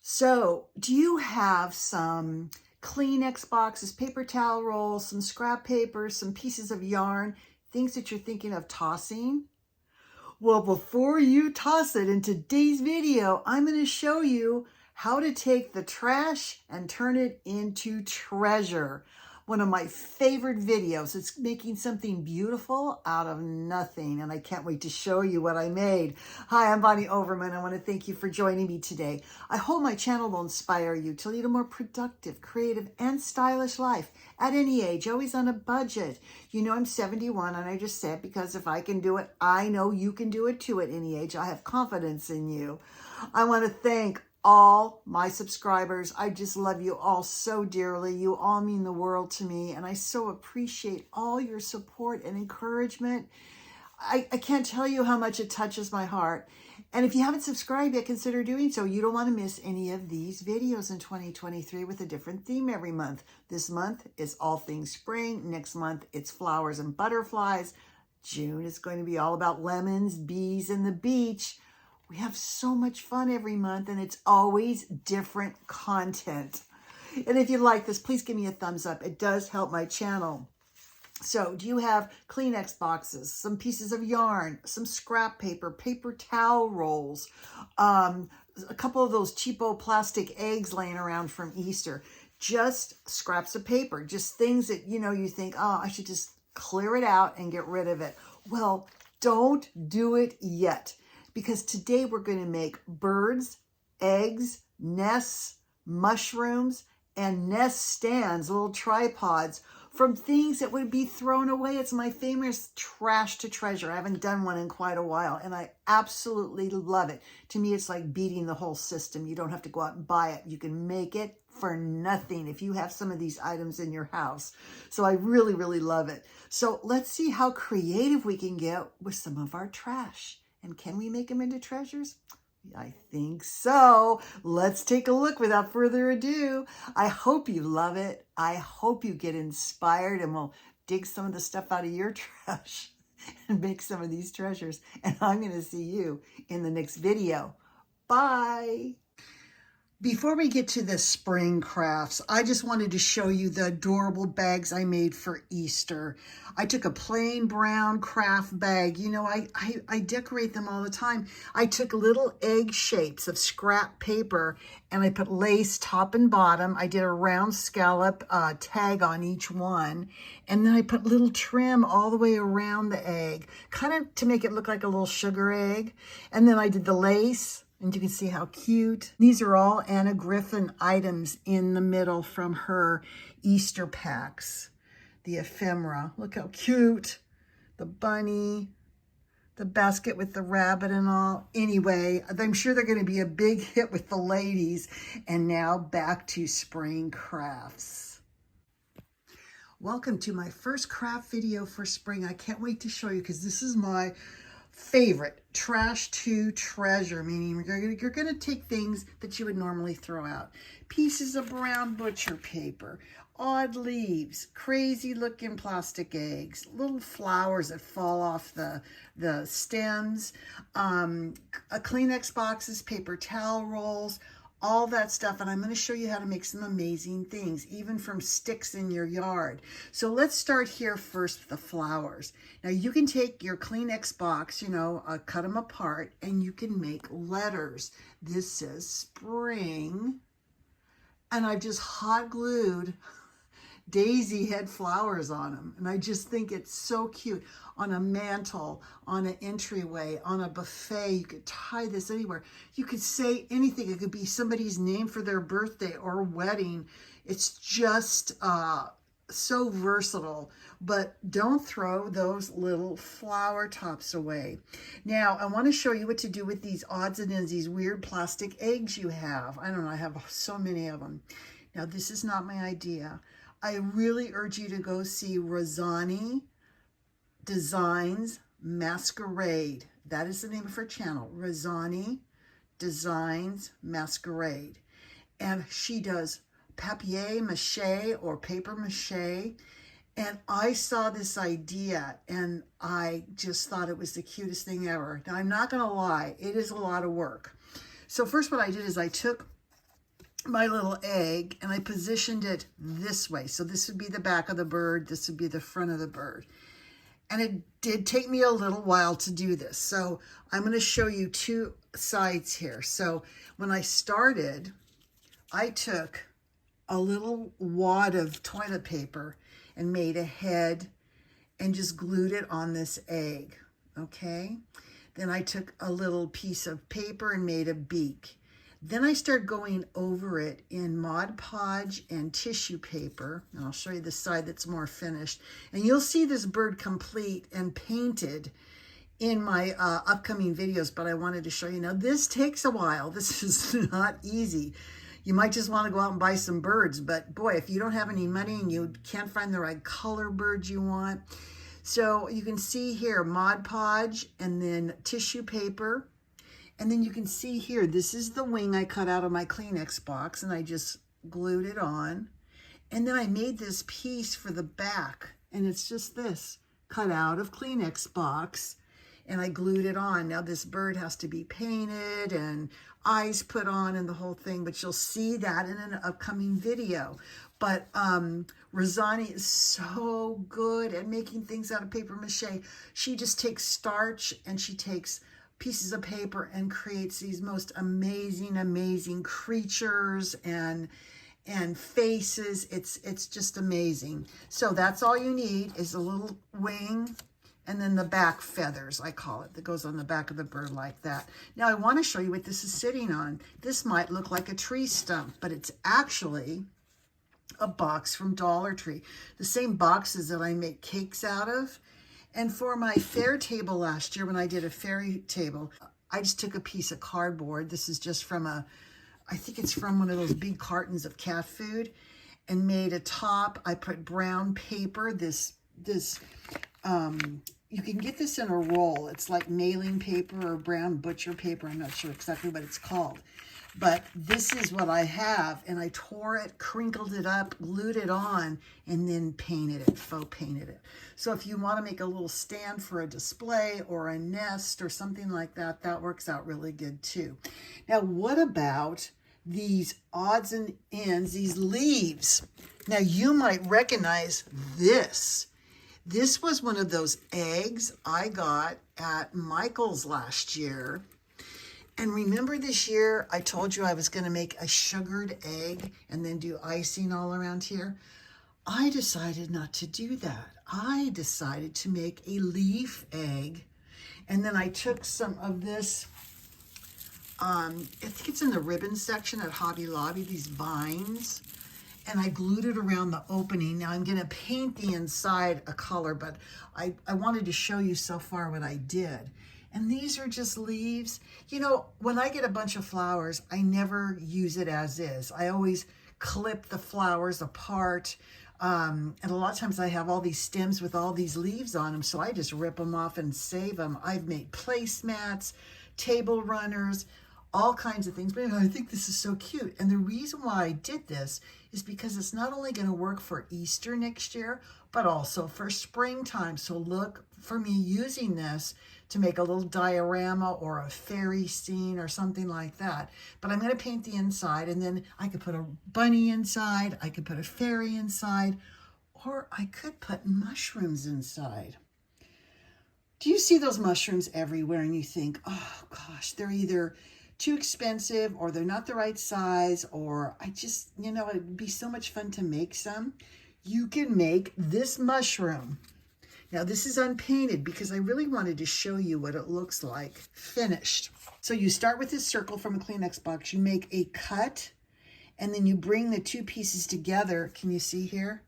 So, do you have some Kleenex boxes, paper towel rolls, some scrap paper, some pieces of yarn, things that you're thinking of tossing? Well, before you toss it in today's video, I'm going to show you how to take the trash and turn it into treasure. One of my favorite videos. It's making something beautiful out of nothing, and I can't wait to show you what I made. Hi, I'm Bonnie Overman. I want to thank you for joining me today. I hope my channel will inspire you to lead a more productive, creative, and stylish life at any age, always on a budget. You know, I'm 71, and I just say it because if I can do it, I know you can do it too at any age. I have confidence in you. I want to thank all my subscribers. I just love you all so dearly. You all mean the world to me, and I so appreciate all your support and encouragement. I can't tell you how much it touches my heart. And if you haven't subscribed yet, consider doing so. You don't want to miss any of these videos in 2023 with a different theme every month. This month is all things spring. Next month, it's flowers and butterflies. June is going to be all about lemons, bees, and the beach. We have so much fun every month, and it's always different content. And if you like this, please give me a thumbs up. It does help my channel. So do you have Kleenex boxes, some pieces of yarn, some scrap paper, paper towel rolls, a couple of those cheapo plastic eggs laying around from Easter, just scraps of paper, just things that, you think, oh, I should just clear it out and get rid of it. Well, don't do it yet, because today we're going to make birds, eggs, nests, mushrooms, and nest stands, little tripods, from things that would be thrown away. It's my famous trash to treasure. I haven't done one in quite a while, and I absolutely love it. To me, it's like beating the whole system. You don't have to go out and buy it. You can make it for nothing if you have some of these items in your house. So I really, really love it. So let's see how creative we can get with some of our trash. And can we make them into treasures? I think so. Let's take a look without further ado. I hope you love it. I hope you get inspired and will dig some of the stuff out of your trash and make some of these treasures. And I'm going to see you in the next video. Bye. Before we get to the spring crafts, I just wanted to show you the adorable bags I made for Easter. I took a plain brown craft bag. You know, I decorate them all the time. I took little egg shapes of scrap paper and I put lace top and bottom. I did a round scallop tag on each one. And then I put little trim all the way around the egg, kind of to make it look like a little sugar egg. And then I did the lace. And you can see how cute. These are all Anna Griffin items in the middle from her Easter packs. The ephemera, look how cute. The bunny, the basket with the rabbit and all. Anyway, I'm sure they're going to be a big hit with the ladies. And now back to spring crafts. Welcome to my first craft video for spring. I can't wait to show you because this is my favorite, trash to treasure, meaning you're going to take things that you would normally throw out. Pieces of brown butcher paper, odd leaves, crazy looking plastic eggs, little flowers that fall off the stems, Kleenex boxes, paper towel rolls, all that stuff. And I'm going to show you how to make some amazing things, even from sticks in your yard. So let's start here first with the flowers. Now you can take your Kleenex box, cut them apart, and you can make letters. This says spring, and I just hot glued daisy head flowers on them. And I just think it's so cute. On a mantle, on an entryway, on a buffet. You could tie this anywhere. You could say anything. It could be somebody's name for their birthday or wedding. It's just so versatile. But don't throw those little flower tops away. Now, I want to show you what to do with these odds and ends, these weird plastic eggs you have. I don't know, I have so many of them. Now, this is not my idea. I really urge you to go see Rosani Designs Masquerade. That is the name of her channel, Rosani Designs Masquerade. And she does papier-mâché or paper-mâché. And I saw this idea and I just thought it was the cutest thing ever. Now, I'm not going to lie, it is a lot of work. So first what I did is I took my little egg and I positioned it this way. So this would be the back of the bird. This would be the front of the bird. And it did take me a little while to do this. So I'm going to show you two sides here. So when I started, I took a little wad of toilet paper and made a head and just glued it on this egg, okay? Then I took a little piece of paper and made a beak. Then I started going over it in Mod Podge and tissue paper. And I'll show you the side that's more finished. And you'll see this bird complete and painted in my upcoming videos, but I wanted to show you. Now, this takes a while. This is not easy. You might just want to go out and buy some birds, but boy, if you don't have any money and you can't find the right color birds you want. So you can see here, Mod Podge and then tissue paper. And then you can see here, this is the wing I cut out of my Kleenex box and I just glued it on. And then I made this piece for the back and it's just this, cut out of Kleenex box and I glued it on. Now this bird has to be painted and eyes put on and the whole thing, but you'll see that in an upcoming video. But Rosani is so good at making things out of paper mache. She just takes starch and she takes pieces of paper and creates these most amazing creatures and faces. It's just amazing. So that's all you need is a little wing and then the back feathers, I call it, that goes on the back of the bird like that. Now I want to show you what this is sitting on. This might look like a tree stump, but it's actually a box from Dollar Tree. The same boxes that I make cakes out of. And for my fair table last year, when I did a fairy table, I just took a piece of cardboard. This is just from I think it's from one of those big cartons of cat food, and made a top. I put brown paper, you can get this in a roll. It's like mailing paper or brown butcher paper. I'm not sure exactly what it's called. But this is what I have, and I tore it, crinkled it up, glued it on, and then painted it, faux painted it. So if you want to make a little stand for a display or a nest or something like that, that works out really good too. Now, what about these odds and ends, these leaves? Now, you might recognize this. This was one of those eggs I got at Michael's last year. And remember this year, I told you I was going to make a sugared egg and then do icing all around here. I decided not to do that. I decided to make a leaf egg. And then I took some of this, I think it's in the ribbon section at Hobby Lobby, these vines. And I glued it around the opening. Now I'm going to paint the inside a color, but I wanted to show you so far what I did. And these are just leaves. You know, when I get a bunch of flowers, I never use it as is. I always clip the flowers apart. And a lot of times I have all these stems with all these leaves on them, so I just rip them off and save them. I've made placemats, table runners, all kinds of things. But I think this is so cute. And the reason why I did this is because it's not only going to work for Easter next year, but also for springtime. So look for me using this to make a little diorama or a fairy scene or something like that. But I'm going to paint the inside, and then I could put a bunny inside, I could put a fairy inside, or I could put mushrooms inside. Do you see those mushrooms everywhere and you think, oh gosh, they're either too expensive or they're not the right size, or I just, you know, it'd be so much fun to make some. You can make this mushroom. Now this is unpainted because I really wanted to show you what it looks like finished. So you start with this circle from a Kleenex box, you make a cut, and then you bring the two pieces together, can you see here?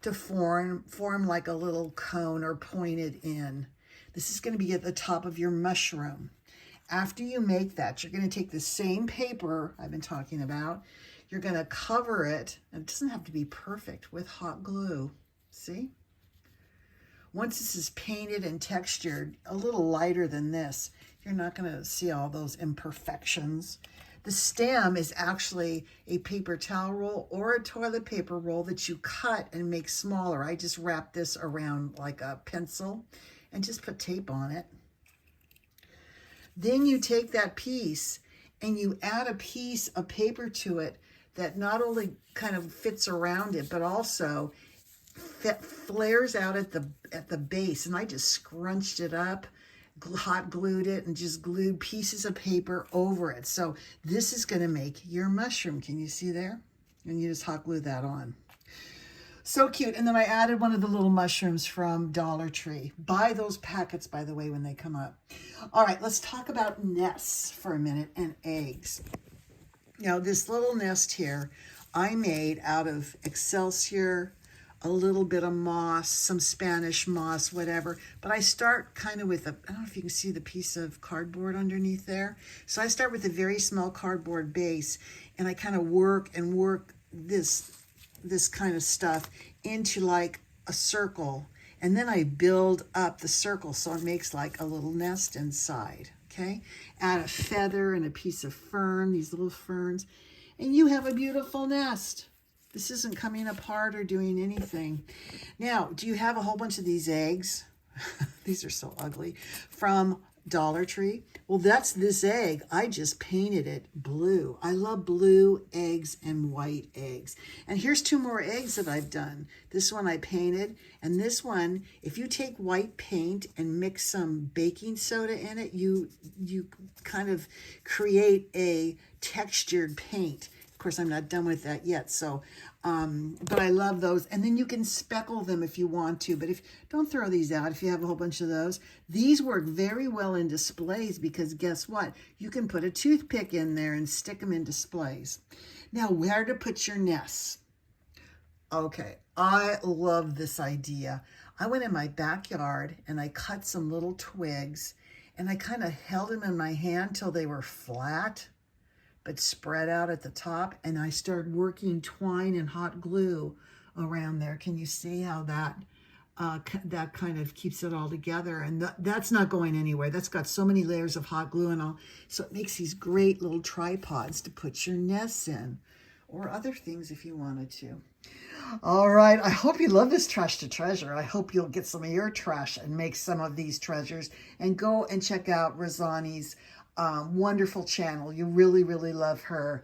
To form like a little cone or pointed in. This is going to be at the top of your mushroom. After you make that, you're going to take the same paper I've been talking about. You're going to cover it, and it doesn't have to be perfect, with hot glue. See? Once this is painted and textured, a little lighter than this, you're not going to see all those imperfections. The stem is actually a paper towel roll or a toilet paper roll that you cut and make smaller. I just wrap this around like a pencil and just put tape on it. Then you take that piece and you add a piece of paper to it that not only kind of fits around it, but also flares out at the base. And I just scrunched it up, hot glued it, and just glued pieces of paper over it. So this is going to make your mushroom. Can you see there? And you just hot glue that on. So cute. And then I added one of the little mushrooms from Dollar Tree. Buy those packets, by the way, when they come up. All right, let's talk about nests for a minute and eggs. Now, this little nest here, I made out of Excelsior, a little bit of moss, some Spanish moss, whatever. But I start kind of with I don't know if you can see the piece of cardboard underneath there. So I start with a very small cardboard base, and I kind of work this kind of stuff into like a circle. And then I build up the circle so it makes like a little nest inside, okay? Add a feather and a piece of fern, these little ferns, and you have a beautiful nest. This isn't coming apart or doing anything. Now, do you have a whole bunch of these eggs? These are so ugly. From Dollar Tree? Well, that's this egg. I just painted it blue. I love blue eggs and white eggs. And here's 2 more eggs that I've done. This one I painted, and this one, if you take white paint and mix some baking soda in it, you kind of create a textured paint. Of course, I'm not done with that yet, so, but I love those. And then you can speckle them if you want to, but don't throw these out if you have a whole bunch of those. These work very well in displays because guess what? You can put a toothpick in there and stick them in displays. Now, where to put your nests? Okay, I love this idea. I went in my backyard and I cut some little twigs and I kind of held them in my hand till they were flat, but spread out at the top, and I started working twine and hot glue around there. Can you see how that kind of keeps it all together? And that's not going anywhere. That's got so many layers of hot glue and all, so it makes these great little tripods to put your nests in, or other things if you wanted to. All right, I hope you love this Trash to Treasure. I hope you'll get some of your trash and make some of these treasures, and go and check out Rosani's wonderful channel. You really, really love her.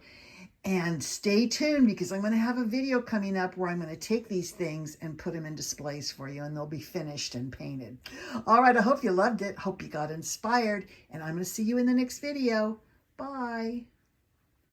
And stay tuned because I'm going to have a video coming up where I'm going to take these things and put them in displays for you, and they'll be finished and painted. All right, I hope you loved it. Hope you got inspired, and I'm going to see you in the next video. Bye.